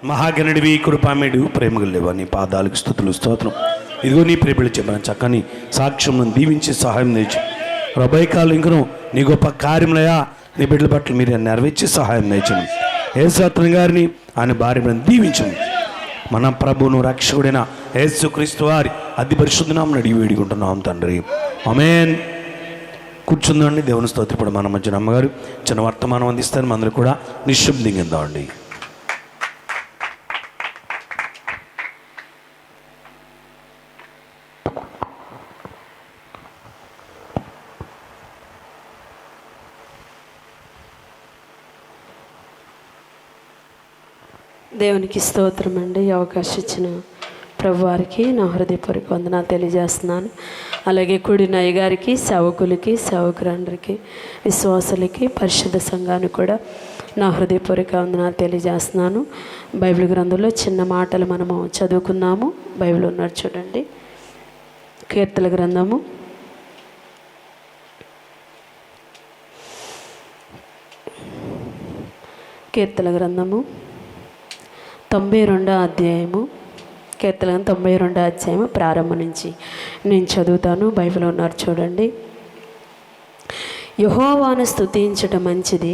మహాగణుడివి కృపామేడు ప్రేమగలేవా నీ పాదాలకు స్తుతులు స్తోత్రం. ఇదిగో నీ ప్రేమలు చెప్పిన చక్కని సాక్ష్యం దీవించి సహాయం తెచ్చు రబైకాలు ఇంకను నీ గొప్ప కార్యములయా నీ బిడ్డల పట్ల మీరు నెరవేర్చి సహాయం నేర్చను. యేసురత్న గారిని ఆయన భార్యను దీవించను. మన ప్రభువును రక్షకుడైన యేసుక్రీస్తు వారి అతి పరిశుద్ధ నామమున అడిగి వేడుకుంటున్నాం తండ్రి, ఆమేన్. కూర్చుందండి. దేవుని స్తోత్రపడు. మన మధ్యన అమ్మగారు చిన్న వర్తమానం అందిస్తారు. మనందరూ కూడా నిశ్శబ్దంగా ఉందామండి. దేవునికి స్తోత్రం అండి. ఈ అవకాశం ఇచ్చిన ప్రభు వారికి నా హృదయపూర్వక వందనాలు తెలియజేస్తున్నాను. అలాగే కూడిన అయ్యగారికి, సేవకులకి, సేవకులందరికీ, విశ్వాసులకి, పరిశుద్ధ సంఘానికి కూడా నా హృదయపూర్వక వందనాలు తెలియజేస్తున్నాను. బైబిల్ గ్రంథంలో చిన్న మాటలు మనము చదువుకుందాము. బైబిల్ ఉన్నాడు చూడండి. కీర్తన గ్రంథము 92వ అధ్యాయము. కీర్తన 92వ అధ్యాయము ప్రారంభం నుంచి నేను చదువుతాను. బైబిల్ ఉన్నారు చూడండి. యెహోవాను స్తుతించడం మంచిది,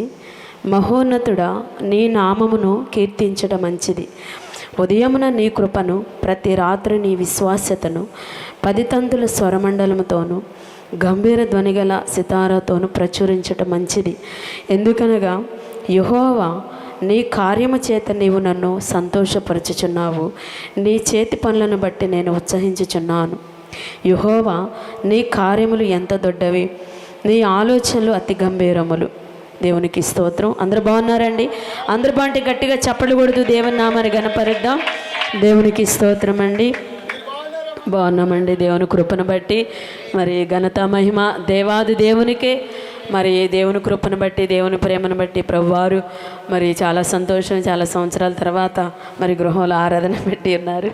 మహోన్నతుడా నీ నామమును కీర్తించడం మంచిది. ఉదయమున నీ కృపను, ప్రతి రాత్రి నీ విశ్వాస్యతను 10 తంతుల స్వరమండలముతోనూ గంభీర ధ్వనిగల సితారాతోనూ ప్రచురించటం మంచిది. ఎందుకనగా యెహోవా నీ కార్యము చేత నీవు నన్ను సంతోషపరచుచున్నావు. నీ చేతి పనులను బట్టి నేను ఉత్సహించుచున్నాను. యెహోవా నీ కార్యములు ఎంత దొడ్డవి, నీ ఆలోచనలు అతి గంభీరములు. దేవునికి స్తోత్రం. అందరు బాగున్నారండి? అందరు బాగుంటే గట్టిగా చప్పట్లు కొడుతూ దేవుని నామాన్ని గణపరిద్దాం. దేవునికి స్తోత్రం అండి. బాగున్నామండి. దేవుని కృపను బట్టి మరి ఘనత మహిమ దేవాది దేవునికే. మరి దేవుని కృపను బట్టి, దేవుని ప్రేమను బట్టి ప్రభువారు మరి చాలా సంతోషం. చాలా సంవత్సరాల తర్వాత మరి గృహంలో ఆరాధన పెట్టి ఉన్నారు.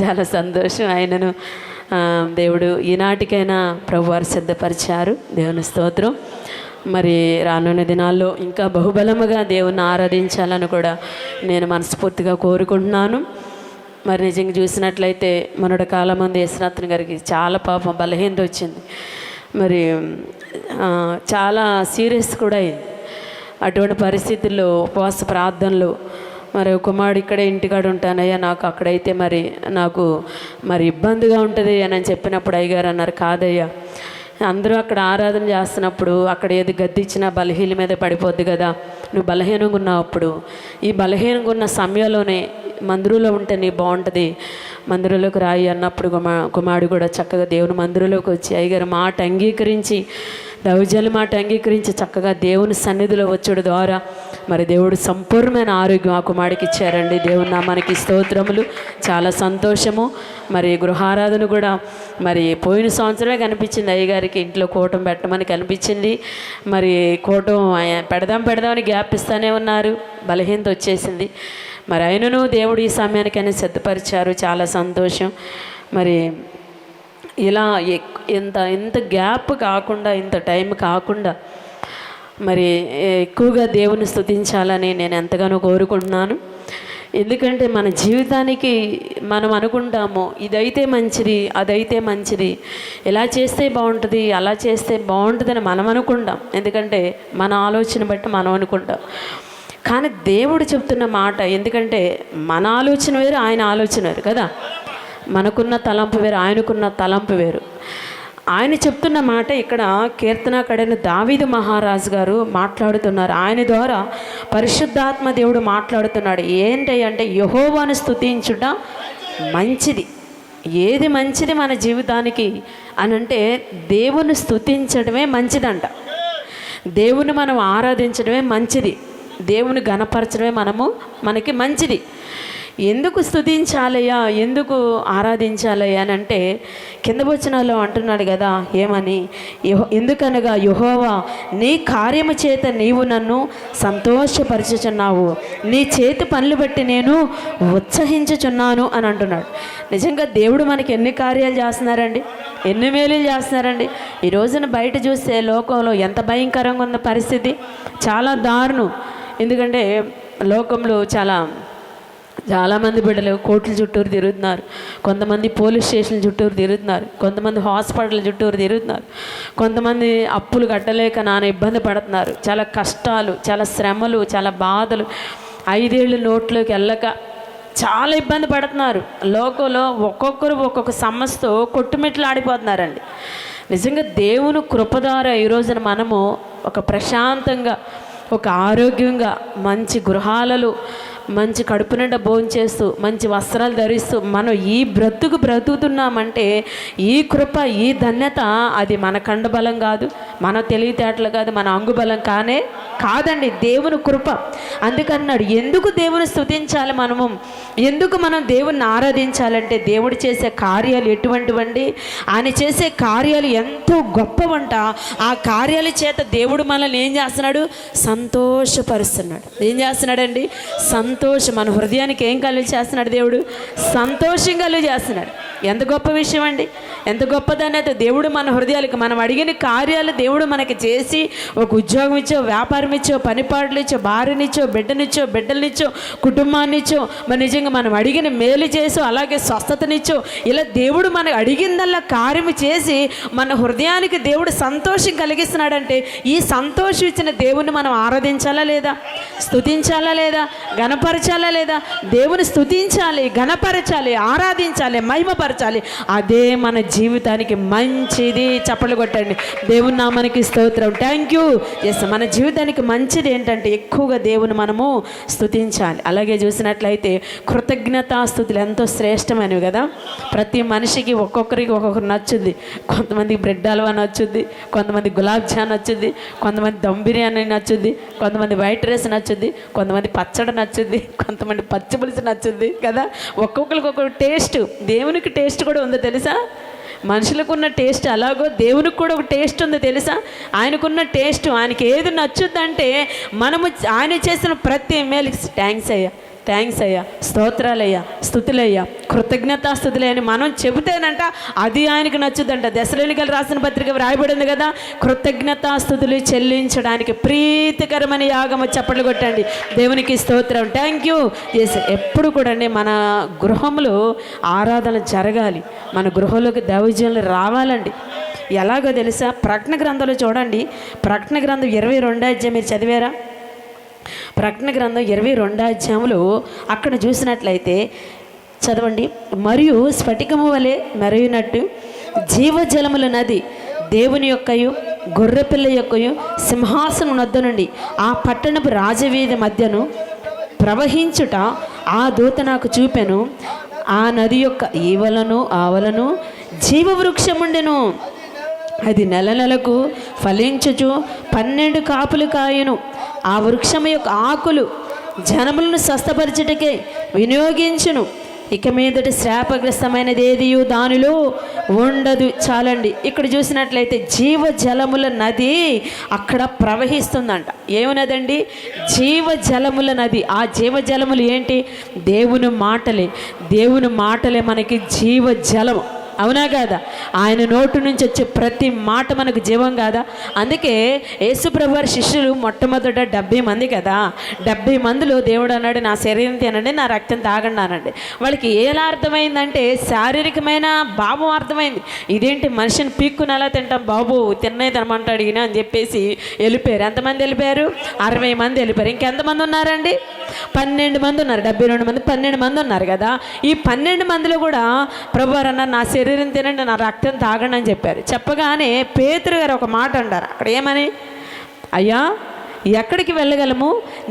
చాలా సంతోషం. ఆయనను దేవుడు ఈనాటికైనా ప్రభువారు సిద్ధపరిచారు. దేవుని స్తోత్రం. మరి రానున్న దినాల్లో ఇంకా బహుబలముగా దేవుని ఆరాధించాలని కూడా నేను మనస్ఫూర్తిగా కోరుకుంటున్నాను. మరి నిజంగా చూసినట్లయితే మనోడ కాలమంది యేసురత్న గారికి చాలా పాపం బలహీనత వచ్చింది. మరి చాలా సీరియస్ కూడా అయింది. అటువంటి పరిస్థితుల్లో ఉపవాస ప్రార్థనలు మరి కుమారుడు ఇక్కడే ఇంటికాడ ఉంటానయ్యా, నాకు అక్కడైతే మరి నాకు మరి ఇబ్బందిగా ఉంటుంది అని చెప్పినప్పుడు అయ్యగారు అన్నారు, కాదయ్యా అందరూ అక్కడ ఆరాధన చేస్తున్నప్పుడు అక్కడ ఏది గద్దిచ్చినా బలహీన మీద పడిపోద్ది కదా, నువ్వు బలహీనంగా ఉన్నప్పుడు ఈ బలహీనంగా ఉన్న సమయంలోనే మందిరంలో ఉంటే నీ బాగుంటుంది, మందిరంలోకి రాయి అన్నప్పుడు కుమారుడు కూడా చక్కగా దేవుని మందిరంలోకి వచ్చి అయ్యగారు మాట అంగీకరించి, దౌర్జన్య మాట అంగీకరించి చక్కగా దేవుని సన్నిధిలో వచ్చడం ద్వారా మరి దేవుడు సంపూర్ణమైన ఆరోగ్యం ఆ కుమారుడికి ఇచ్చారండి. దేవుని నామానికి స్తోత్రములు. చాలా సంతోషము. మరి గృహారాధన కూడా మరి పోయిన సంవత్సరమే కనిపించింది అయ్యగారికి, ఇంట్లో కూటం పెట్టమని కనిపించింది. మరి కూటం పెడదామని గ్యాప్ ఇస్తూనే ఉన్నారు. బలహీనత వచ్చేసింది. మరి ఆయనను దేవుడు ఈ సమయానికైనా సిద్ధపరిచారు. చాలా సంతోషం. మరి ఇలా ఇంత గ్యాప్ కాకుండా, ఇంత టైం కాకుండా మరి ఎక్కువగా దేవుని స్తుతించాలని నేను ఎంతగానో కోరుకుంటున్నాను. ఎందుకంటే మన జీవితానికి మనం అనుకుంటాము ఇదైతే మంచిది, అదైతే మంచిది, ఇలా చేస్తే బాగుంటుంది, అలా చేస్తే బాగుంటుందని మనం అనుకుంటాం. ఎందుకంటే మన ఆలోచన బట్టి మనం అనుకుంటాం. కానీ దేవుడు చెప్తున్న మాట, ఎందుకంటే మన ఆలోచన వేరు, ఆయన ఆలోచన వేరు కదా. మనకున్న తలంపు వేరు, ఆయనకున్న తలంపు వేరు. ఆయన చెప్తున్న మాట ఇక్కడ కీర్తనకారుడైన దావీదు మహారాజు గారు మాట్లాడుతున్నారు. ఆయన ద్వారా పరిశుద్ధాత్మ దేవుడు మాట్లాడుతున్నాడు. ఏంటి అంటే యెహోవాను స్తుతించుట మంచిది. ఏది మంచిది మన జీవితానికి అని అంటే దేవుని స్తుతించడమే మంచిదంట. దేవుని మనం ఆరాధించడమే మంచిది. దేవుని ఘనపరచడమే మనకి మంచిది. ఎందుకు స్తుతించాలయ్యా, ఎందుకు ఆరాధించాలయ్యా అని అంటే కింద వచనాల్లో అంటున్నాడు కదా, ఏమని? ఎందుకనగా యెహోవా నీ కార్యము చేత నీవు నన్ను సంతోషపరచుచున్నావు, నీ చేతి పనులు బట్టి నేను ఉత్సహించుచున్నాను అని అంటున్నాడు. నిజంగా దేవుడు మనకి ఎన్ని కార్యాలు చేస్తున్నారండి, ఎన్ని మేలులు చేస్తున్నారండి. ఈ రోజున బయట చూస్తే లోకంలో ఎంత భయంకరంగా ఉన్న పరిస్థితి, చాలా దారుణం. ఎందుకంటే లోకంలో చాలా చాలామంది బిడ్డలు కోర్టుల చుట్టూరు తిరుగుతున్నారు, కొంతమంది పోలీస్ స్టేషన్ల చుట్టూరు తిరుగుతున్నారు, కొంతమంది హాస్పిటల్ చుట్టూరు తిరుగుతున్నారు, కొంతమంది అప్పులు కట్టలేక నాన్న ఇబ్బంది పడుతున్నారు. చాలా కష్టాలు, చాలా శ్రమలు, చాలా బాధలు, 5 ఏళ్ళు నోట్లోకి వెళ్ళక చాలా ఇబ్బంది పడుతున్నారు. లోకంలో ఒక్కొక్కరు ఒక్కొక్క సమస్యతో కొట్టుమిట్లు ఆడిపోతున్నారండి. నిజంగా దేవుని కృప ద్వారా ఈ రోజున మనము ఒక ప్రశాంతంగా, ఒక ఆరోగ్యంగా, మంచి గృహాలలో మంచి కడుపు నిండా భోంచేస్తూ, మంచి వస్త్రాలు ధరిస్తూ మనం ఈ బ్రతుకుతున్నామంటే ఈ కృప, ఈ ధన్యత అది మన కండబలం కాదు, మన తెలివితేటలు కాదు, మన అంగుబలం కాదండి, దేవుని కృప. అందుకన్నాడు ఎందుకు దేవుని స్తుతించాలి మనము, ఎందుకు మనం దేవుణ్ణి ఆరాధించాలంటే దేవుడు చేసే కార్యాలు ఎటువంటివండి, ఆయన చేసే కార్యాలు ఎంతో గొప్పవంట. ఆ కార్యాల చేత దేవుడు మనల్ని ఏం చేస్తున్నాడు, సంతోషపరుస్తున్నాడు. ఏం చేస్తున్నాడండి, సంతోషం. మన హృదయానికి ఏం కలుగు చేస్తున్నాడు దేవుడు, సంతోషం కలుగు చేస్తున్నాడు. ఎంత గొప్ప విషయం అండి, ఎంత గొప్పదన్నైతే దేవుడు మన హృదయాలకి మనం అడిగిన కార్యాలు దేవుడు మనకి చేసి, ఒక ఉద్యోగం ఇచ్చో, వ్యాపారం ఇచ్చో, పనిపాట్లు ఇచ్చో, భార్యనిచ్చో, బిడ్డలనిచ్చో, కుటుంబాన్నిచ్చో, మరి నిజంగా మనం అడిగిన మేలు చేసో, అలాగే స్వస్థతనిచ్చో, ఇలా దేవుడు మనకు అడిగిందల్లా కార్యం చేసి మన హృదయానికి దేవుడు సంతోషం కలిగిస్తున్నాడంటే ఈ సంతోషం ఇచ్చిన దేవుణ్ణి మనం ఆరాధించాలా లేదా, స్తుతించాలా లేదా, గణపరచాలా లేదా? దేవుని స్తుతించాలి, గణపరచాలి, ఆరాధించాలి, మహిమపరచాలి. అదే మన జీవితానికి మంచిది. చప్పట్లు కొట్టండి, దేవుని నామానికి స్తోత్రం. Thank you. ఎస్, మన జీవితానికి మంచిది ఏంటంటే ఎక్కువగా దేవుని మనము స్తుతించాలి. అలాగే చూసినట్లయితే కృతజ్ఞతాస్తుతులు ఎంతో శ్రేష్టమైనవి కదా. ప్రతి మనిషికి ఒక్కొక్కరికి ఒక్కొక్కరు నచ్చుద్ది. కొంతమందికి బ్రెడ్ హల్వా నచ్చుద్ది, కొంతమంది గులాబ్ జామ్ నచ్చుద్ది, కొంతమంది దమ్ బిర్యానీ నచ్చుద్ది, కొంతమంది వైట్ రైస్ నచ్చుద్ది, కొంతమంది పచ్చడి నచ్చుద్ది, కొంతమంది పచ్చిపులుసు నచ్చుద్ది కదా. ఒక్కొక్కరికి ఒక్కొక్క టేస్ట్. దేవునికి టేస్ట్ కూడా ఉందో తెలుసా? మనుషులకు ఉన్న టేస్ట్ అలాగో దేవునికి కూడా ఒక టేస్ట్ ఉందో తెలుసా? ఆయనకున్న టేస్ట్, ఆయనకి ఏది నచ్చుద్దంటే మనము ఆయన చేసిన ప్రతి మేలుకి థ్యాంక్స్ అయ్యా, స్తోత్రాలయ్యా, స్తుతులయ్యా, కృతజ్ఞతాస్తుతులే అని మనం చెబితేనంట అది ఆయనకు నచ్చుదంట. దశలోనికలు రాసిన పత్రిక వ్రాయబడింది కదా, కృతజ్ఞతాస్తుతులు చెల్లించడానికి ప్రీతికరమైన యాగము. చప్పట్లు కొట్టండి, దేవునికి స్తోత్రం. Thank you. ఎస్, ఎప్పుడు కూడా మన గృహంలో ఆరాధన జరగాలి, మన గృహంలోకి దైవజనులు రావాలండి. ఎలాగో తెలుసా? ప్రకటన గ్రంథంలో చూడండి, ప్రకటన గ్రంథం 22వ అధ్యాయం మీరు చదివారా? ప్రకటన గ్రంథం 22వ అధ్యాయంలో అక్కడ చూసినట్లయితే చదవండి. మరియు స్ఫటికము వలె మెరయునట్టు జీవజలముల నది దేవుని యొక్కయు గొర్రెపిల్ల యొక్కయు సింహాసనం వద్ద నుండి ఆ పట్టణపు రాజవీధి మధ్యను ప్రవహించుట ఆ దూత నాకు చూపెను. ఆ నది యొక్క ఈవలను ఆవలను జీవవృక్షముండెను. అది నెలకు ఫలించుచు 12 కాపులు కాయును. ఆ వృక్షము యొక్క ఆకులు జనములను స్వస్థపరచుటకే వినియోగించును. ఇక మీదట శాపగ్రస్తమైనది ఏదియు దానిలో ఉండదు. చాలండి, ఇక్కడ చూసినట్లయితే జీవజలముల నది అక్కడ ప్రవహిస్తుందంట. ఏమన్నదండి? జీవజలముల నది. ఆ జీవజలములు ఏంటి? దేవుని మాటలే మనకి జీవజలము. అవునా కాదా? ఆయన నోటు నుంచి వచ్చే ప్రతి మాట మనకు జీవం కాదా? అందుకే యేసుప్రభు వారి శిష్యులు మొట్టమొదట 70 మంది కదా. 70 మందిలో దేవుడు అన్నాడు, నా శరీరం తినండి, నా రక్తం తాగండి అనండి. వాళ్ళకి ఎలా అర్థమైందంటే శారీరకమైన భావం అర్థమైంది. ఇదేంటి మనిషిని పీక్కుని ఎలా తింటాం బాబు, తిన్నే తినమంటాడు ఈయన అని చెప్పేసి వెళ్ళిపోయారు. ఎంతమంది వెళ్ళిపోయారు? 60 మంది వెళ్ళిపోయారు. ఇంకెంతమంది ఉన్నారండి? 12 మంది ఉన్నారు. 72 మంది 12 మంది ఉన్నారు కదా. ఈ 12 మందిలో కూడా ప్రభు వారు అన్నారు, నా శరీరం తినండి, నా రక్తం తాగండి అని చెప్పారు. చెప్పగానే పేతురు గారు ఒక మాట అంటారు అక్కడ. ఏమని? అయ్యా, ఎక్కడికి వెళ్ళగలము?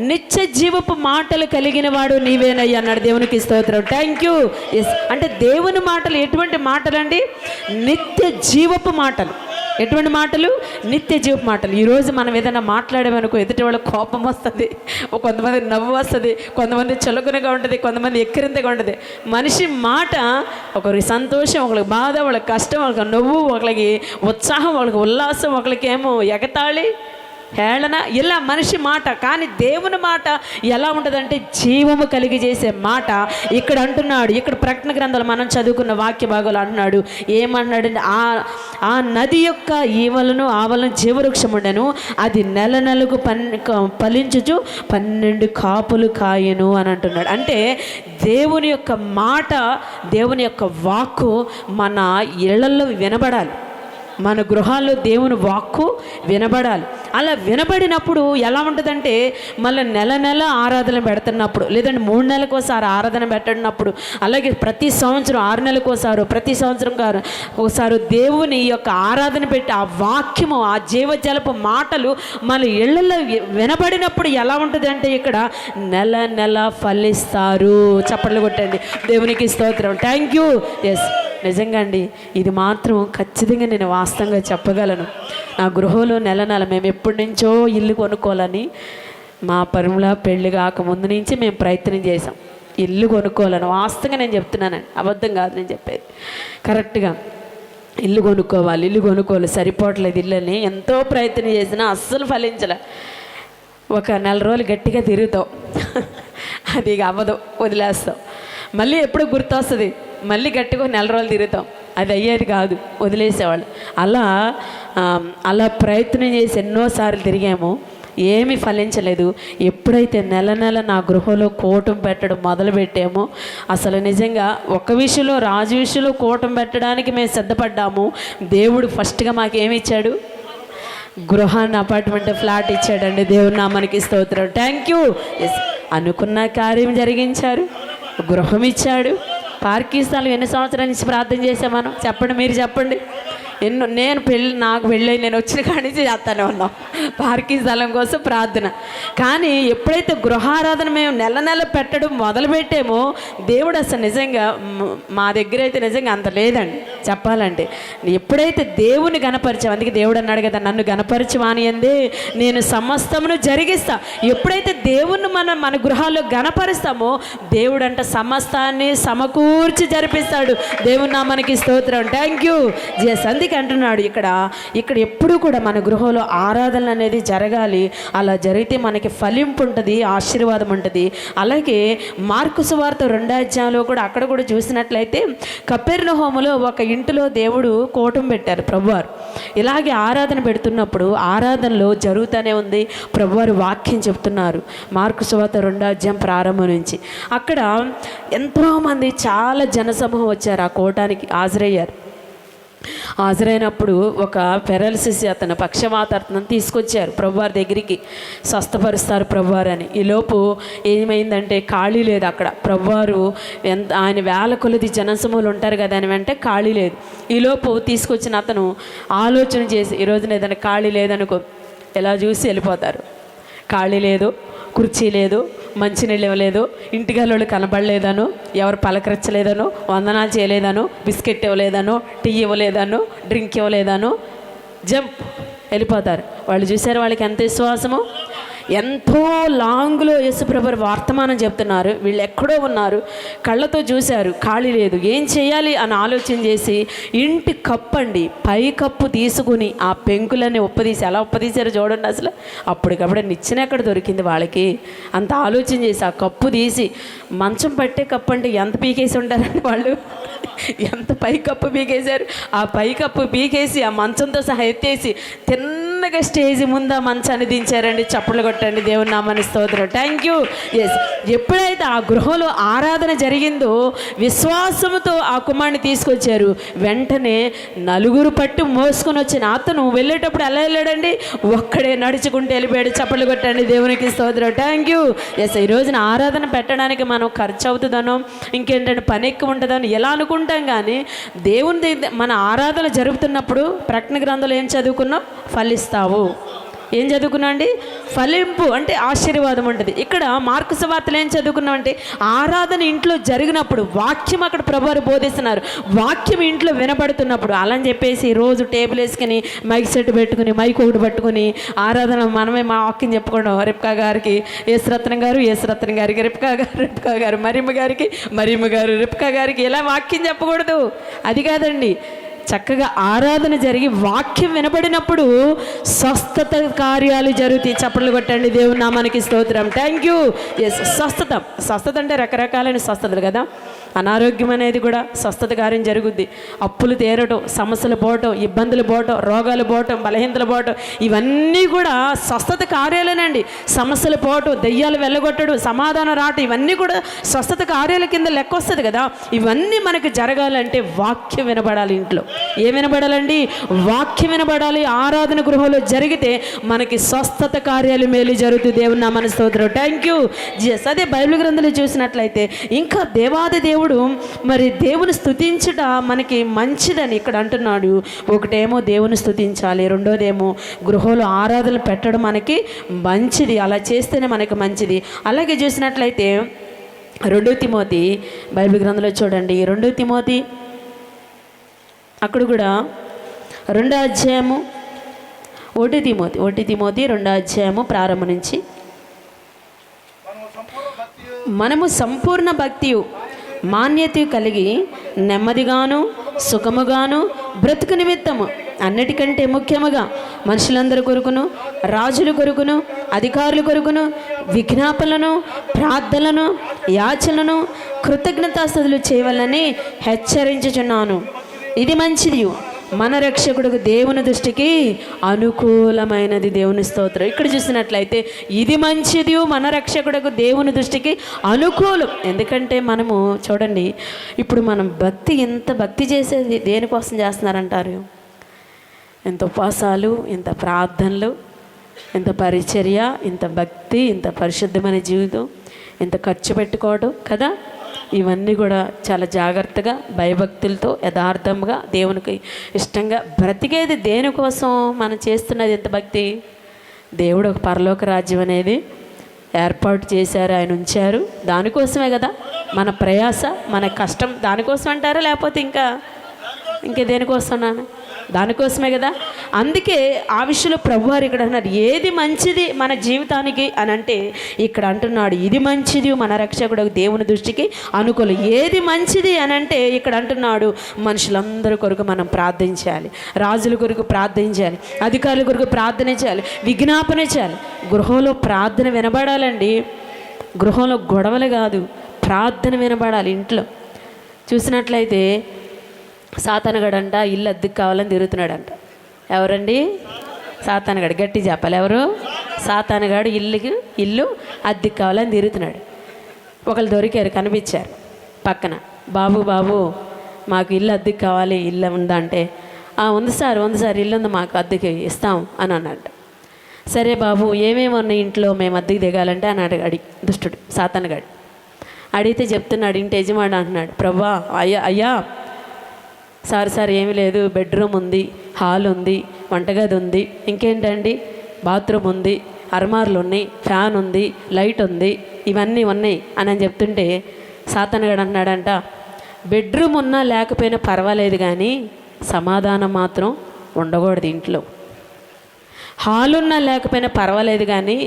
నిత్య జీవపు మాటలు కలిగిన వాడు నీవేనయ్యా అన్నాడు. దేవునికి స్తోత్రం. Thank you. ఎస్, అంటే దేవుని మాటలు ఎటువంటి మాటలండి? నిత్య జీవపు మాటలు. ఎటువంటి మాటలు? నిత్య జీవపు మాటలు. ఈరోజు మనం ఏదైనా మాట్లాడేమనుకో ఎదుటి వాళ్ళకి కోపం వస్తుంది, కొంతమంది నవ్వు వస్తుంది, కొంతమంది చులకనగా ఉంటుంది, కొంతమంది ఎక్కిరింతగా ఉంటుంది. మనిషి మాట ఒకరికి సంతోషం, ఒకరికి బాధ, వాళ్ళకి కష్టం, వాళ్ళకి నవ్వు, ఒకరికి ఉత్సాహం, వాళ్ళకి ఉల్లాసం, ఒకరికి ఏమో ఎగతాళి. హేళన ఇలా మనిషి మాట. కానీ దేవుని మాట ఎలా ఉంటుందంటే జీవము కలిగి చేసే మాట. ఇక్కడ అంటున్నాడు, ఇక్కడ ప్రకటన గ్రంథాలు మనం చదువుకున్న వాక్య భాగాలు అంటున్నాడు, ఏమంటున్నాడంటే ఆ నది యొక్క ఈవలను ఆవలను జీవవృక్షం ఉండెను, అది నెల నెలకు ఫలించుచు 12 కాపులు కాయను అని అంటున్నాడు. అంటే దేవుని యొక్క మాట, దేవుని యొక్క వాక్కు మన ఇళ్లలో వినబడాలి, మన గృహాల్లో దేవుని వాక్కు వినబడాలి. అలా వినబడినప్పుడు ఎలా ఉంటుందంటే మళ్ళీ నెల నెల ఆరాధన పెడుతున్నప్పుడు, లేదంటే 3 నెలలకోసారి ఆరాధన పెట్టినప్పుడు, అలాగే ప్రతి సంవత్సరం 6 నెలలకోసారి, ప్రతి సంవత్సరం ఒకసారి దేవుని యొక్క ఆరాధన పెట్టి ఆ వాక్యము, ఆ జీవజలపు మాటలు మన ఇళ్లలో వినబడినప్పుడు ఎలా ఉంటుంది అంటే ఇక్కడ నెల నెల ఫలిస్తారు. చప్పట్లు కొట్టండి, దేవునికి స్తోత్రం. Thank you. ఎస్, నిజంగా అండి, ఇది మాత్రం ఖచ్చితంగా నేను వాస్తవంగా చెప్పగలను. నా గృహంలో నెల నెల మేము ఎప్పటి నుంచో ఇల్లు కొనుక్కోవాలని, మా పరిమళ పెళ్ళి కాకముందు నుంచి మేము ప్రయత్నం చేసాం ఇల్లు కొనుక్కోవాలని. వాస్తవంగా నేను చెప్తున్నానండి, అబద్ధం కాదు నేను చెప్పేది, కరెక్ట్గా ఇల్లు కొనుక్కోవాలి సరిపోవట్లేదు ఇల్లు అని ఎంతో ప్రయత్నం చేసినా అస్సలు ఫలించలే. ఒక 4 రోజులు గట్టిగా తిరుగుతాం, అది అవ్వదు, వదిలేస్తాం. మళ్ళీ ఎప్పుడు గుర్తొస్తుంది, మళ్ళీ గట్టిగా 4 రోజులు తిరుగుతాం, అది అయ్యేది కాదు, వదిలేసేవాళ్ళు. అలా ప్రయత్నం చేసి ఎన్నోసార్లు తిరిగాము, ఏమీ ఫలించలేదు. ఎప్పుడైతే నెల నెల నా గృహంలో కూటం పెట్టడం మొదలుపెట్టామో, అసలు నిజంగా ఒక విషయంలో, రాజు విషయంలో కూటం పెట్టడానికి మేము సిద్ధపడ్డాము. దేవుడు ఫస్ట్గా మాకేమి ఇచ్చాడు? గృహాన్ని, అపార్ట్మెంట్, ఫ్లాట్ ఇచ్చాడండి. దేవుని నామానికి స్తోత్రం. Thank you. ఎస్, అనుకున్న కార్యం జరిగించారు, గృహం ఇచ్చాడు. పార్కింగ్ స్థలం ఎన్ని సంవత్సరాల నుంచి ప్రార్థన చేసాం మనం? చెప్పండి, మీరు చెప్పండి. నాకు పెళ్ళి నేను వచ్చిన కాడి నుంచి చేస్తానే ఉన్నాం పార్కింగ్ స్థలం కోసం ప్రార్థన. కానీ ఎప్పుడైతే గృహారాధన మేము నెల నెల పెట్టడం మొదలుపెట్టామో, దేవుడు అసలు నిజంగా మా దగ్గర అయితే నిజంగా అంత లేదండి చెప్పాలంటే. ఎప్పుడైతే దేవుని గణపరిచాం, అందుకే దేవుడు అన్నాడు కదా, నన్ను గణపరచవాని అందే నేను సమస్తమును జరిగిస్తా. ఎప్పుడైతే దేవుణ్ణి మన గృహాల్లో గణపరుస్తామో, దేవుడు అంట సమస్తాన్ని సమకూర్చి జరిపిస్తాడు. దేవుని నామానికి స్తోత్రం. Thank you. జస్, అందుకే అంటున్నాడు ఇక్కడ ఎప్పుడు కూడా మన గృహంలో ఆరాధన అనేది జరగాలి. అలా జరిగితే మనకి ఫలింపు ఉంటుంది, ఆశీర్వాదం ఉంటుంది. అలాగే మార్కు సువార్త 2వ అధ్యాయంలో కూడా అక్కడ కూడా చూసినట్లయితే కపెర్నహూములో ఒక ఇంటిలో దేవుడు కూటం పెట్టారు ప్రభువారు. ఇలాగే ఆరాధన పెడుతున్నప్పుడు ఆరాధనలో జరుగుతూనే ఉంది. ప్రభువారు వాక్యం చెప్తున్నారు మార్కు సువార్త 2వ అధ్యాయం ప్రారంభం నుంచి. అక్కడ ఎంతోమంది చాలా జనసమూహం వచ్చారు, ఆ కూటానికి హాజరయ్యారు. హాజరైనప్పుడు ఒక పెరాలసిస్, అతను పక్షవాతాన్ని తీసుకొచ్చారు ప్రభువారి దగ్గరికి, స్వస్థపరుస్తారు ప్రభువారు అని. ఈలోపు ఏమైందంటే ఖాళీ లేదు అక్కడ. ప్రభువారు ఆయన వేల కొలది జనసమూహలు ఉంటారు కదా అని వెంటే ఖాళీ లేదు. ఈలోపు తీసుకొచ్చిన అతను ఆలోచన చేసి, ఈరోజున ఏదైనా ఖాళీ లేదనుకో ఎలా చూసి వెళ్ళిపోతారు. ఖాళీ లేదు, కుర్చీ లేదు, మంచినీళ్ళు ఇవ్వలేదు, ఇంటికి కనబడలేదను, ఎవరు పలకరించలేదను, వందనాలు చేయలేదను, బిస్కెట్ ఇవ్వలేదను, టీ ఇవ్వలేదను, డ్రింక్ ఇవ్వలేదను, జంప్ వెళ్ళిపోతారు. వాళ్ళు చూసారు, వాళ్ళకి ఎంత విశ్వాసము. ఎంతో లాంగ్లో యేసుప్రభు వర్తమానం చెప్తున్నారు, వీళ్ళు ఎక్కడో ఉన్నారు, కళ్ళతో చూశారు, ఖాళీ లేదు, ఏం చేయాలి అని ఆలోచన చేసి ఇంటి కప్పండి పై కప్పు తీసుకుని ఆ పెంకులని ఉప్పదీసి, ఎలా ఉప్పదీశారో చూడండి. అసలు అప్పటికప్పుడే నిచ్చెన ఎక్కడ దొరికింది వాళ్ళకి, అంత ఆలోచన చేసి ఆ కప్పు తీసి, మంచం పట్టే కప్పు అంటే ఎంత పీకేసి ఉంటారండి వాళ్ళు, ఎంత పై కప్పు పీకేశారు. ఆ పై కప్పు పీకేసి ఆ మంచంతో సహా ఎత్తేసి తిన్నగా స్టేజ్ ముందు ఆ మంచాన్ని దించారండి. చప్పట్లు కొట్టండి, దేవుని నామాన్ని స్తోత్రం. Thank you. ఎస్, ఎప్పుడైతే ఆ గృహంలో ఆరాధన జరిగిందో విశ్వాసముతో ఆ కుమారుని తీసుకొచ్చారు. వెంటనే 4 పట్టు మోసుకొని వచ్చిన అతను వెళ్ళేటప్పుడు ఎలా వెళ్ళాడండి? ఒక్కడే నడుచుకుంటూ వెళ్ళిపోయాడు. చప్పట్లు కొట్టండి, దేవునికి స్తోత్రం. Thank you. ఎస్, ఈ రోజున ఆరాధన పెట్టడానికి మనం ఖర్చు అవుతుందనో ఇంకేంటంటే పని ఎక్కువ ఉంటుందని ఎలా అనుకుంటాం. కానీ దేవుని మన ఆరాధన జరుగుతున్నప్పుడు ప్రకటన గ్రంథంలో ఏం చదువుకున్నాం? ఫలిస్తావు. ఏం చదువుకున్నా అండి? ఫలింపు అంటే ఆశీర్వాదం ఉంటుంది. ఇక్కడ మార్కు సువార్తలో ఏం చదువుకున్నాం అంటే ఆరాధన ఇంట్లో జరిగినప్పుడు వాక్యం అక్కడ ప్రభువారు బోధిస్తున్నారు, వాక్యం ఇంట్లో వినబడుతున్నప్పుడు. అలా అని చెప్పేసి రోజు టేబుల్ వేసుకుని మైక్ సెట్ పెట్టుకుని మైక్ ఒకటి పట్టుకుని ఆరాధన మనమే మా వాక్యం చెప్పుకోవడం. రిప్కా గారికి యేసురత్నం గారు, యేసురత్నం గారికి రిప్కా గారు, మరియమ్మ గారికి రిప్కా గారికి ఇలా వాక్యం చెప్పకూడదు. అది కాదండి. చక్కగా ఆరాధన జరిగి వాక్యం వినబడినప్పుడు స్వస్థత కార్యాలు జరుగుతాయి. చప్పట్లు కొట్టండి, దేవుని నామానికి స్తోత్రం. Thank you. ఎస్, స్వస్థత అంటే రకరకాలైన స్వస్థతలు కదా. అనారోగ్యం అనేది కూడా స్వస్థత కార్యం జరుగుద్ది. అప్పులు తీరటం, సమస్యలు పోవటం, ఇబ్బందులు పోవటం, రోగాలు పోవటం, బలహీనతలు పోవటం, ఇవన్నీ కూడా స్వస్థత కార్యాలేనండి. సమస్యలు పోవటం, దెయ్యాలు వెళ్ళగొట్టడం, సమాధానం రావటం, ఇవన్నీ కూడా స్వస్థత కార్యాల కింద లెక్క వస్తుంది కదా. ఇవన్నీ మనకు జరగాలంటే వాక్యం వినబడాలి. ఇంట్లో ఏం వినబడాలండి? వాక్యం వినబడాలి. ఆరాధన గృహంలో జరిగితే మనకి స్వస్థత కార్యాలు మేలు జరుగుతుంది. దేవుని నామానికి స్తోత్రం. Thank you. అదే బైబిల్ గ్రంథంలో చూసినట్లయితే ఇంకా దేవాది దేవుడు మరి దేవుని స్తుతించుట మనకి మంచిదని ఇక్కడ అంటున్నాడు. ఒకటేమో దేవుని స్తుతించాలి, రెండోదేమో గృహంలో ఆరాధన పెట్టడం మనకి మంచిది. అలా చేస్తేనే మనకి మంచిది. అలాగే చూసినట్లయితే 2 తిమోతి బైబిల్ గ్రంథంలో చూడండి. 2 తిమోతి అక్కడ కూడా 2వ అధ్యాయము 1 తిమోతి 2వ అధ్యాయము ప్రారంభం నుంచి, మనము సంపూర్ణ భక్తియు మాన్యత కలిగి నెమ్మదిగాను సుఖముగాను బ్రతుకు నిమిత్తము అన్నిటికంటే ముఖ్యముగా మనుషులందరి కొరకును, రాజుల కొరకును, అధికారుల కొరకును విజ్ఞాపనలను, ప్రార్థనలను, యాచనలను, కృతజ్ఞతాస్తుతులు చేయవలనని హెచ్చరించుచున్నాను. ఇది మంచిది, మన రక్షకుడు దేవుని దృష్టికి అనుకూలమైనది. దేవుని స్తోత్రం. ఇక్కడ చూసినట్లయితే ఇది మంచిది, మన రక్షకుడు దేవుని దృష్టికి అనుకూలం. ఎందుకంటే మనము చూడండి, ఇప్పుడు మనం ఎంత భక్తి చేసేది దేనికోసం చేస్తున్నారంటారు? ఎంత ఉపవాసాలు, ఎంత ప్రార్థనలు, ఎంత పరిచర్య, ఇంత భక్తి, ఇంత పరిశుద్ధమైన జీవితం, ఎంత ఖర్చు పెట్టుకోవడం కదా. ఇవన్నీ కూడా చాలా జాగ్రత్తగా భయభక్తులతో యథార్థంగా దేవునికి ఇష్టంగా బ్రతికేది దేనికోసం మనం చేస్తున్నది? ఎంత భక్తి. దేవుడు ఒక పరలోక రాజ్యం అనేది ఏర్పాటు చేశారు, ఆయన ఉంచారు. దానికోసమే కదా మన ప్రయాస, మన కష్టం. దానికోసం అంటారా? లేకపోతే ఇంకా దేనికోసం? దానికోసమే కదా. అందుకే ఆ విషయంలో ప్రభువారు ఇక్కడ అన్నారు, ఏది మంచిది మన జీవితానికి అని అంటే ఇక్కడ అంటున్నాడు, ఇది మంచిది మన రక్షకుడు దేవుని దృష్టికి అనుకూలం. ఏది మంచిది అని అంటే ఇక్కడ అంటున్నాడు, మనుషులందరి కొరకు మనం ప్రార్థించాలి, రాజుల కొరకు ప్రార్థించాలి, అధికారుల కొరకు ప్రార్థన చేయాలి, విజ్ఞాపన చేయాలి. గృహంలో ప్రార్థన వినబడాలండి. గృహంలో గొడవలు కాదు, ప్రార్థన వినబడాలి. ఇంట్లో చూసినట్లయితే సాతానుగాడంట ఇల్లు అద్దెకు కావాలని తిరుగుతున్నాడంట. ఎవరండి? సాతానుగాడు. గట్టి చెప్పాలి, ఎవరు? సాతానుగాడు ఇల్లు అద్దెకు కావాలని తిరుగుతున్నాడు. ఒకళ్ళు దొరికారు, కనిపించారు పక్కన. బాబు మాకు ఇల్లు అద్దెకు కావాలి, ఇల్లు ఉందా అంటే, ఉంది సార్ ఇల్లు ఉంది, మాకు అద్దెకి ఇస్తాం అని అన్నాడు. సరే బాబు, ఏమేమి ఉన్నాయి ఇంట్లో, మేము అద్దెకి దిగాలంటే అని అడిగి దుష్టుడు సాతానుగాడు అడిగితే చెప్తున్నాడు, ఇంటి యజమాని అంటున్నాడు, ప్రభా అయ్యా సార్ ఏమీ లేదు, బెడ్రూమ్ ఉంది, హాల్ ఉంది, వంటగది ఉంది, ఇంకేంటండి బాత్రూమ్ ఉంది, అర్మార్లు ఉన్నాయి, ఫ్యాన్ ఉంది, లైట్ ఉంది, ఇవన్నీ ఉన్నాయి అని చెప్తుంటే సాతానుగాడు అంటున్నాడంట, బెడ్రూమ్ ఉన్నా లేకపోయినా పర్వాలేదు కానీ సమాధానం మాత్రం ఉండకూడదు ఇంట్లో. హాల్ ఉన్నా లేకపోయినా పర్వాలేదు కానీ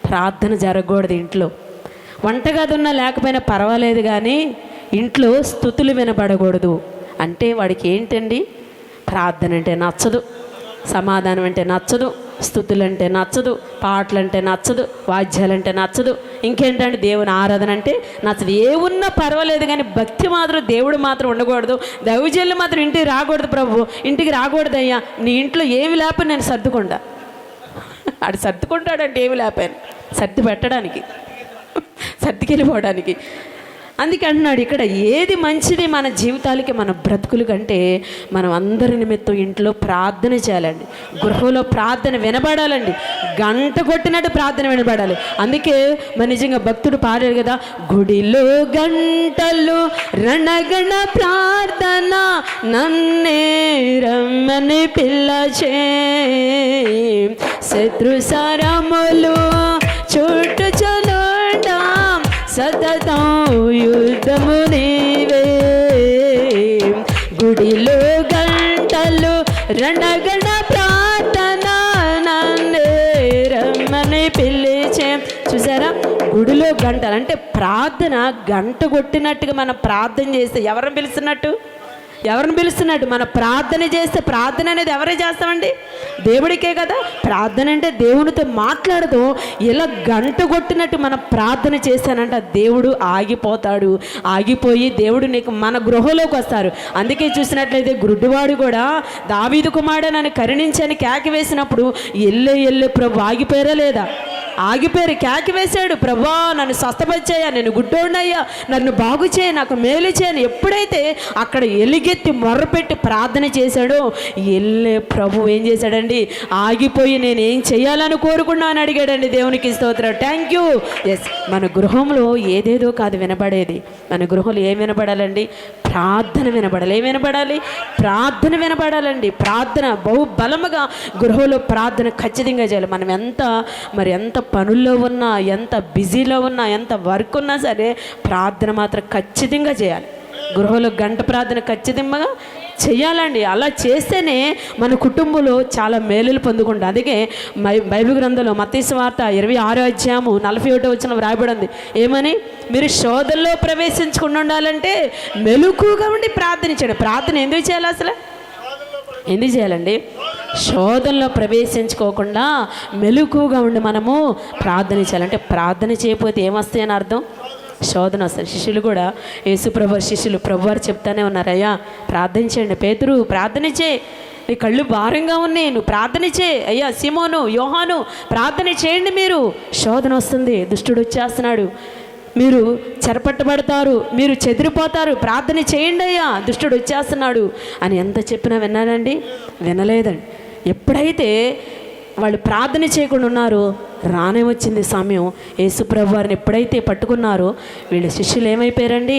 ప్రార్థన జరగకూడదు ఇంట్లో. వంటగది ఉన్నా లేకపోయినా పర్వాలేదు కానీ ఇంట్లో స్తుతులు వినబడకూడదు. అంటే వాడికి ఏంటండి? ప్రార్థన అంటే నచ్చదు, సమాధానం అంటే నచ్చదు, స్తుతులు అంటే నచ్చదు, పాటలు అంటే నచ్చదు, వాద్యాలంటే నచ్చదు, ఇంకేంటంటే దేవుని ఆరాధన అంటే నచ్చదు. ఏమున్నా పర్వాలేదు కానీ భక్తి మాత్రం, దేవుడు మాత్రం ఉండకూడదు. దైవజనులు మాత్రం ఇంటికి రాకూడదు. ప్రభు ఇంటికి రాకూడదయ్యా, నీ ఇంట్లో ఏమి లేపని నేను సర్దుకుంటా. ఆడు సర్దుకుంటాడంటే ఏమి లేపాను, సర్ది పెట్టడానికి, సర్దికెళ్ళిపోవడానికి. అందుకే అంటున్నాడు ఇక్కడ, ఏది మంచిది మన జీవితాలకి, మన బ్రతుకులు కంటే మనం అందరి నిమిత్తం ఇంట్లో ప్రార్థన చేయాలండి. గృహంలో ప్రార్థన వినబడాలండి, గంట కొట్టినట్టు ప్రార్థన వినబడాలి. అందుకే మన నిజంగా భక్తుడు పాడారు కదా, గుడిలో గంటలు రణగణ ప్రార్థన నన్నే రమ్మని పిల్లచే, శత్రు సరములు చుట్టూ చలుడా సతతం యుద్ధము నీవే, గుడిలో గంటలు రణగణ ప్రార్థన నన్నే రమ్మని పిలిచే. చూసారా, గుడిలో గంటలు అంటే ప్రార్థన గంట కొట్టినట్టుగా మనం ప్రార్థన చేస్తే ఎవరిని పిలుస్తున్నట్టు? ఎవరిని పిలుస్తున్నాడు? మన ప్రార్థన చేస్తే, ప్రార్థన అనేది ఎవరే చేస్తామండి? దేవుడికే కదా. ప్రార్థన అంటే దేవునితో మాట్లాడదు. ఇలా గంట కొట్టినట్టు మనం ప్రార్థన చేశానంట, దేవుడు ఆగిపోతాడు. ఆగిపోయి దేవుడు నీకు మన గృహంలోకి వస్తారు. అందుకే చూసినట్లయితే గుడ్డివాడు కూడా దావీదు కుమారుడు నన్ను కరుణించని కేక వేసినప్పుడు ఎల్లే ప్రభు ఆగిపోయారా లేదా? ఆగిపోయారు. కేక వేశాడు, ప్రభా నన్ను స్వస్థపరిచేయ, నేను గుడ్డోడినయ్యా, నన్ను బాగు చేయ, నాకు మేలు చేయని. ఎప్పుడైతే అక్కడ ఎలుగెత్తి మొర్రపెట్టి ప్రార్థన చేశాడో ప్రభు ఏం చేశాడండి? ఆగిపోయి నేను ఏం చేయాలని కోరుకున్నాను అడిగాడండి. దేవునికి స్తోత్రం. Thank you. ఎస్, మన గృహంలో ఏదేదో కాదు వినబడేది. మన గృహంలో ఏం వినబడాలండి? ప్రార్థన వినబడాలి. ఏం వినబడాలి? ప్రార్థన వినబడాలండి. ప్రార్థన బహుబలముగా గృహంలో ప్రార్థన ఖచ్చితంగా చేయాలి. మనం ఎంత పనుల్లో ఉన్నా, ఎంత బిజీలో ఉన్నా, ఎంత వర్క్ ఉన్నా సరే ప్రార్థన మాత్రం ఖచ్చితంగా చేయాలి. గృహంలో గంట ప్రార్థన ఖచ్చితంగా చేయాలండి. అలా చేస్తేనే మన కుటుంబంలో చాలా మేలులు పొందుకుంటాం. అందుకే బైబిల్ గ్రంథంలో మత్తయి సువార్త 26వ అధ్యాయము 41వ వచనం రాయబడింది. ఏమని? మీరు శోధనలో ప్రవేశించకుండా ఉండాలంటే మెలకువగా ఉండి ప్రార్థించండి. ప్రార్థన ఎందుకు చేయాలి? అసలు ఎందుకు చేయాలండి? శోధనలో ప్రవేశించుకోకుండా మెలకువగా ఉండి మనము ప్రార్థన చేయాలంటే, ప్రార్థన చేయకపోతే ఏమొస్తాయి అని అర్థం? శోధన వస్తుంది. శిష్యులు కూడా యేసుప్రభు శిష్యులు ప్రభువారు చెప్తానే ఉన్నారయ్యా ప్రార్థన చేయండి, పేతురు ప్రార్థన చేయి, నీ కళ్ళు భారంగా ఉన్నాయి, నువ్వు ప్రార్థన చేయి, అయ్యా సీమోను, యోహాను ప్రార్థన చేయండి, మీరు శోధన వస్తుంది, దుష్టుడు వచ్చేస్తున్నాడు, మీరు చెరపట్టబడతారు, మీరు చెదిరిపోతారు, ప్రార్థన చేయండి అయ్యా, దుష్టుడు వచ్చేస్తున్నాడు అని ఎంత చెప్పినా విన్నారండి? వినలేదండి. ఎప్పుడైతే వాళ్ళు ప్రార్థన చేయకుండా ఉన్నారో రానే వచ్చింది సమయం. యేసుప్రభు వారిని ఎప్పుడైతే పట్టుకున్నారో వీళ్ళ శిష్యులు ఏమైపోయారండి?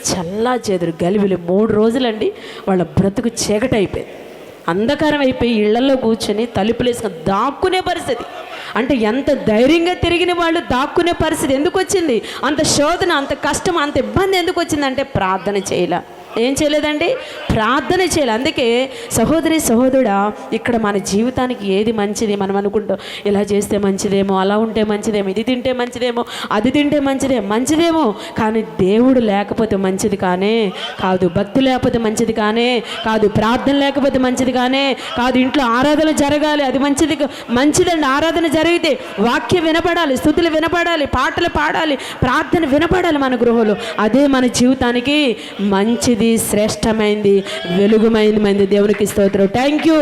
చల్లా చెదురు గలిబిలి 3 రోజులండి వాళ్ళ బ్రతుకు చీకటి అయిపోయింది. అంధకారం అయిపోయి ఇళ్లలో కూర్చొని తలుపులు వేసుకొని దాక్కునే పరిస్థితి. అంటే ఎంత ధైర్యంగా తిరిగిన వాళ్ళు దాక్కునే పరిస్థితి ఎందుకు వచ్చింది? అంత శోధన, అంత కష్టం, అంత ఇబ్బంది ఎందుకు వచ్చిందంటే ప్రార్థన చేయలే. ఏం చేయలేదండి? ప్రార్థన చేయాలి. అందుకే సహోదరి సహోదరుడా, ఇక్కడ మన జీవితానికి ఏది మంచిది మనం అనుకుంటాం, ఇలా చేస్తే మంచిదేమో, అలా ఉంటే మంచిదేమో, ఇది తింటే మంచిదేమో, అది తింటే మంచిదేమో, కానీ దేవుడు లేకపోతే మంచిది కానే కాదు, భక్తి లేకపోతే మంచిది కానే కాదు, ప్రార్థన లేకపోతే మంచిది కానే కాదు, ఇంట్లో ఆరాధన జరగాలి, అది మంచిదండి. ఆరాధన జరిగితే వాక్యం వినపడాలి, స్తుతులు వినపడాలి, పాటలు పాడాలి, ప్రార్థన వినపడాలి మన గృహంలో. అదే మన జీవితానికి మంచిది, శ్రేష్టమైంది, వెలుగుమైంది. దేవునికి స్తోత్రం. Thank you.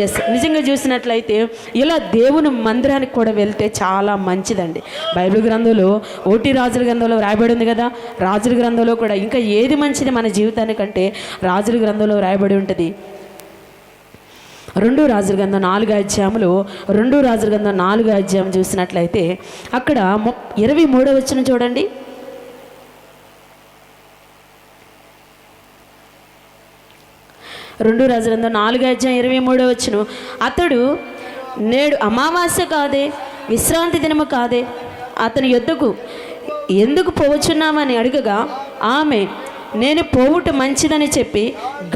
ఎస్, నిజంగా చూసినట్లయితే ఇలా దేవుని మందిరానికి కూడా వెళ్తే చాలా మంచిదండి. బైబిల్ గ్రంథంలో రాజుల గ్రంథంలో రాయబడి ఉంది కదా, రాజుల గ్రంథంలో కూడా ఇంకా ఏది మంచిది మన జీవితానికంటే రాజుల గ్రంథంలో రాయబడి ఉంటుంది. 2 రాజుల గ్రంథం 4వ అధ్యాయంలో 2 రాజుల గ్రంథం 4వ అధ్యాయం చూసినట్లయితే అక్కడ 23వ వచనం చూడండి. 2 రాజుల గ్రంథం 4వ అధ్యాయం 23వ వచనం, అతడు నేడు అమావాస్య కాదే, విశ్రాంతి దినము కాదే, అతని యొద్దకు ఎందుకు పోవచ్చున్నామని అడగగా ఆమె నేను పోవుట మంచిదని చెప్పి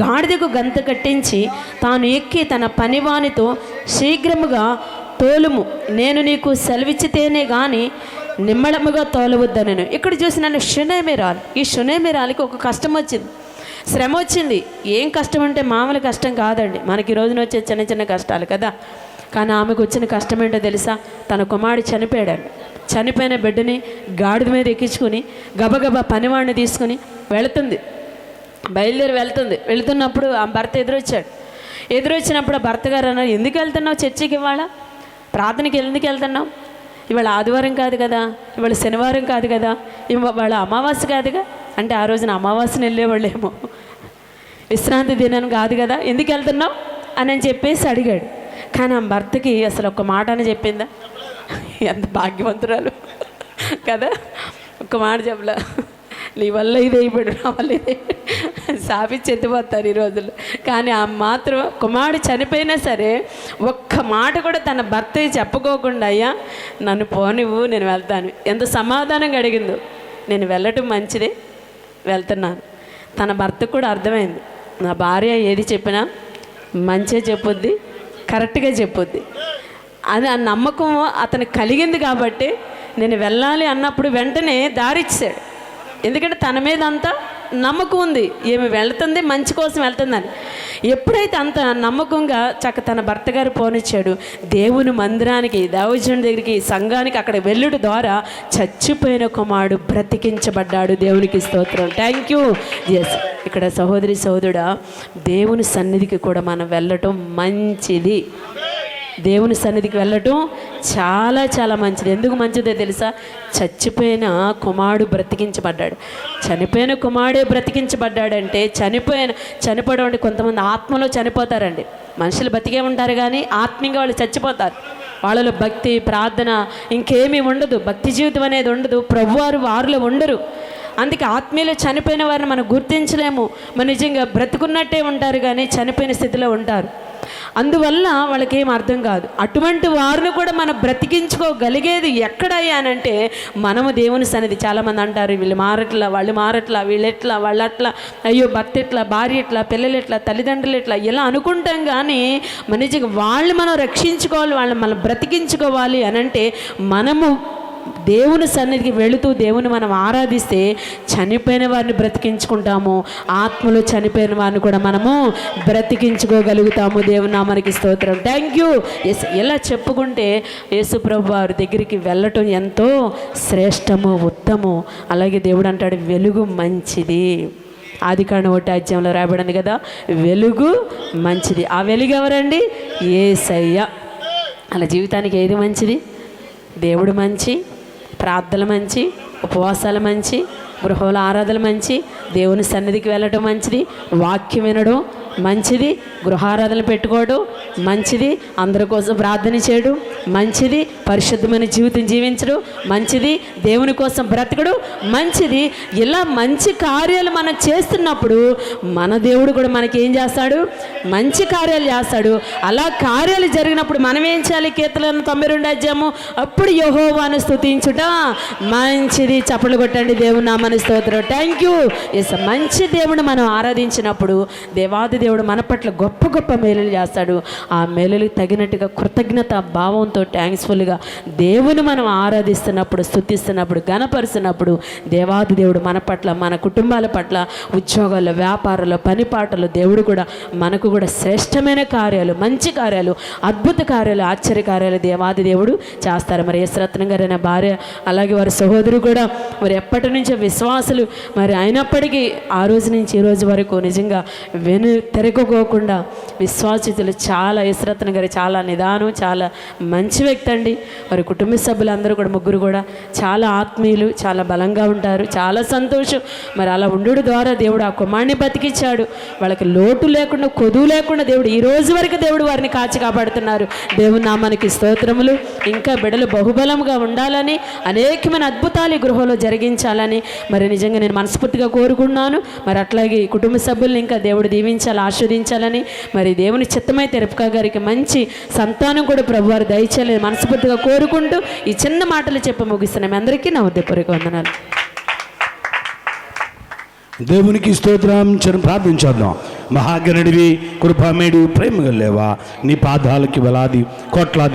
గాడిదకు గంత కట్టించి తాను ఎక్కి తన పనివానితో శీఘ్రముగా తోలుము, నేను నీకు సెలవిచ్చితేనే కానీ నిమ్మళముగా తోలవద్దనను. ఇక్కడ చూసిన షునేమిరాలు, ఈ షునేమిరాలకి ఒక కష్టం వచ్చింది, శ్రమ వచ్చింది. ఏం కష్టం అంటే మామూలు కష్టం కాదండి, మనకి ఈ రోజున వచ్చే చిన్న చిన్న కష్టాలు కదా. కానీ ఆమెకు వచ్చిన కష్టం ఏంటో తెలుసా? తన కుమారుడు చనిపోయాడు. చనిపోయిన బిడ్డని గాడిద మీద ఎక్కించుకొని గబగబా పనివాడిని తీసుకుని బయలుదేరి వెళుతున్నప్పుడు ఆ భర్త ఎదురొచ్చినప్పుడు ఆ భర్త గారు అన్నారు, ఎందుకు వెళ్తున్నావు చర్చికి? ఇవాళ ప్రార్థనకి ఎందుకు వెళ్తున్నావు? ఇవాళ ఆదివారం కాదు కదా, ఇవాళ శనివారం కాదు కదా, ఇవాళ అమావాస్య కాదుగా. అంటే ఆ రోజున అమావాస్యను వెళ్ళేవాళ్ళేమో, విశ్రాంతి దినం కాదు కదా, ఎందుకు వెళ్తున్నావు అని చెప్పేసి అడిగాడు. కానీ ఆ భర్తకి అసలు ఒక్క మాట అని చెప్పిందా? ఎంత భాగ్యవంతురాలు కదా, ఒక్క మాట చెప్పలే, నీ వల్ల ఇది అయిపోయాడు, నా వల్ల ఇది సాపించి ఎత్తిపోతారు ఈ రోజుల్లో. కానీ ఆ మాత్రం కుమారుడు చనిపోయినా సరే ఒక్క మాట కూడా తన భర్త చెప్పుకోకుండా, అయ్యా నన్ను పోనివ్వు, నేను వెళ్తాను, ఎంత సమాధానంగా అడిగిందో. నేను వెళ్ళటం మంచిదే, వెళ్తున్నాను. తన భర్తకు కూడా అర్థమైంది, నా భార్య ఏది చెప్పినా మంచిగా చెప్పుద్ది, కరెక్ట్గా చెప్పుద్ది అని ఆ నమ్మకం అతనికి కలిగింది. కాబట్టి నేను వెళ్ళాలి అన్నప్పుడు వెంటనే దారిచ్చాడు. ఎందుకంటే తన మీద అంతా నమ్మకం ఉంది, ఏమి వెళ్తుంది మంచి కోసం వెళ్తుందని. ఎప్పుడైతే అంత నమ్మకంగా తన భర్త గారు పోనిచ్చాడు, దేవుని మందిరానికి, దైవజనుడి దగ్గరికి, సంఘానికి అక్కడ వెళ్ళుట ద్వారా చచ్చిపోయిన కుమారుడు బ్రతికించబడ్డాడు. దేవునికి స్తోత్రం. Thank you. ఎస్, ఇక్కడ సహోదరి సహోదరుడా, దేవుని సన్నిధికి కూడా మనం వెళ్ళటం మంచిది. దేవుని సన్నిధికి వెళ్ళటం చాలా చాలా మంచిది. ఎందుకు మంచిదో తెలుసా? చచ్చిపోయిన కుమారుడు బ్రతికించబడ్డాడు. చనిపోయిన కుమారుడే బ్రతికించబడ్డాడంటే చనిపోవడం అంటే కొంతమంది ఆత్మలో చనిపోతారండి. మనుషులు బతికే ఉంటారు కానీ ఆత్మీయంగా వాళ్ళు చచ్చిపోతారు. వాళ్ళలో భక్తి, ప్రార్థన ఇంకేమీ ఉండదు. భక్తి జీవితం అనేది ఉండదు. ప్రభువారు వారిలో ఉండరు. అందుకే ఆత్మీయులు చనిపోయిన వారిని మనం గుర్తించలేము. మన నిజంగా బ్రతుకున్నట్టే ఉంటారు కానీ చనిపోయిన స్థితిలో ఉంటారు. అందువల్ల వాళ్ళకి ఏం అర్థం కాదు. అటువంటి వారిని కూడా మనం బ్రతికించుకోగలిగేది ఎక్కడయ్యానంటే మనము దేవుని సన్నిధి. చాలామంది అంటారు, వీళ్ళు మారట్లా, వాళ్ళు మారట్లా, వీళ్ళెట్లా, వాళ్ళట్లా, అయ్యో భర్త ఎట్లా, భార్య ఎట్లా, పిల్లలు ఎట్లా, తల్లిదండ్రులు ఎట్లా, ఇలా అనుకుంటాం. కానీ మన నిజంగా వాళ్ళు మనం రక్షించుకోవాలి, వాళ్ళని మనం బ్రతికించుకోవాలి అనంటే మనము దేవుని సన్నిధికి వెళుతూ దేవుని మనం ఆరాధిస్తే చనిపోయిన వారిని బ్రతికించుకుంటాము, ఆత్మలో చనిపోయిన వారిని కూడా మనము బ్రతికించుకోగలుగుతాము. దేవుని నామానికి స్తోత్రం. Thank you. ఎస్, ఇలా చెప్పుకుంటే యేసు ప్రభు వారి దగ్గరికి వెళ్ళటం ఎంతో శ్రేష్టము, ఉత్తమము. అలాగే దేవుడు అంటాడు, వెలుగు మంచిది. ఆదికాండం 1వ అధ్యాయంలో రాయబడింది కదా, వెలుగు మంచిది. ఆ వెలుగు ఎవరండి? యేసయ్య. అలా జీవితానికి ఏది మంచిది? దేవుడు మంచి, ప్రార్థనలు మంచి, ఉపవాసాలు మంచి, గృహంలో ఆరాధనలు మంచి, దేవుని సన్నిధికి వెళ్ళడం మంచిది, వాక్యం వినడం మంచిది, గృహారాధనలు పెట్టుకోవడం మంచిది, అందరి కోసం ప్రార్థన చేయడం మంచిది, పరిశుద్ధమైన జీవితం జీవించడం మంచిది, దేవుని కోసం బ్రతకడం మంచిది. ఇలా మంచి కార్యాలు మనం చేస్తున్నప్పుడు మన దేవుడు కూడా మనకి ఏం చేస్తాడు? మంచి కార్యాలు చేస్తాడు. అలా కార్యాలు జరిగినప్పుడు మనం ఏం చేయాలి? కీర్తనలు 92 అధ్యాయము, అప్పుడు యెహోవాను స్తుతించుట మంచిది. చప్పట్లు కొట్టండి, దేవుని నామాన్ని స్తోత్రం. Thank you. ఎస్, మంచి దేవుడు మనం ఆరాధించినప్పుడు దేవాది దేవుడు మన పట్ల గొప్ప గొప్ప మేలులు చేస్తాడు. ఆ మేలులకు తగినట్టుగా కృతజ్ఞత భావంతో థ్యాంక్స్ఫుల్గా దేవుని మనం ఆరాధిస్తున్నప్పుడు, స్తుతిస్తున్నప్పుడు, గణపరుస్తున్నప్పుడు దేవాది దేవుడు మన పట్ల, మన కుటుంబాల పట్ల, ఉద్యోగాల్లో, వ్యాపారాల్లో, పనిపాటలు దేవుడు కూడా మనకు కూడా శ్రేష్టమైన కార్యాలు, మంచి కార్యాలు, అద్భుత కార్యాలు, ఆశ్చర్య కార్యాలు దేవాది దేవుడు చేస్తారు. మరి యేసురత్నం గారు అనే భార్య, అలాగే వారి సహోదరు కూడా మరి ఎప్పటి నుంచో విశ్వాసులు. మరి అయినప్పటికీ ఆ రోజు నుంచి ఈ రోజు వరకు నిజంగా తిరగకోకుండా విశ్వాసితులు. చాలా యేసురత్నం గారు చాలా నిదానం, చాలా మంచి వ్యక్తి అండి. వారి కుటుంబ సభ్యులందరూ కూడా, ముగ్గురు కూడా చాలా ఆత్మీయులు, చాలా బలంగా ఉంటారు. చాలా సంతోషం. మరి అలా ఉండు ద్వారా దేవుడు ఆ కుమారుని బతికించాడు. వాళ్ళకి లోటు లేకుండా, కొదువు లేకుండా దేవుడు ఈ రోజు వరకు దేవుడు వారిని కాచి కాపాడుతున్నారు. దేవుని నామానికి స్తోత్రములు. ఇంకా బిడ్డలు బహుబలంగా ఉండాలని, అనేకమైన అద్భుతాలు ఈ గృహంలో జరిగించాలని మరి నిజంగా నేను మనస్ఫూర్తిగా కోరుకున్నాను. మరి అట్లాగే కుటుంబ సభ్యుల్ని ఇంకా దేవుడు దీవించాలి, ఆస్వాదించాలని, మరి దేవుని చిత్తమైతే రెప్కా గారికి మంచి సంతానం కూడా ప్రభువారు దయచేయాలని మనస్ఫూర్తిగా కోరుకుంటూ ఈ చిన్న మాటలు చెప్పి ముగిస్తున్నాం. అందరికీ నా హృదయపూర్వక వందనాలు. దేవునికి స్తోత్రం. ప్రార్థించేద్దాం. మహాగణుడివి, కృపామేడు, ప్రేమ గల్లేవా, నీ పాదాలకి వేలాది కోట్లాది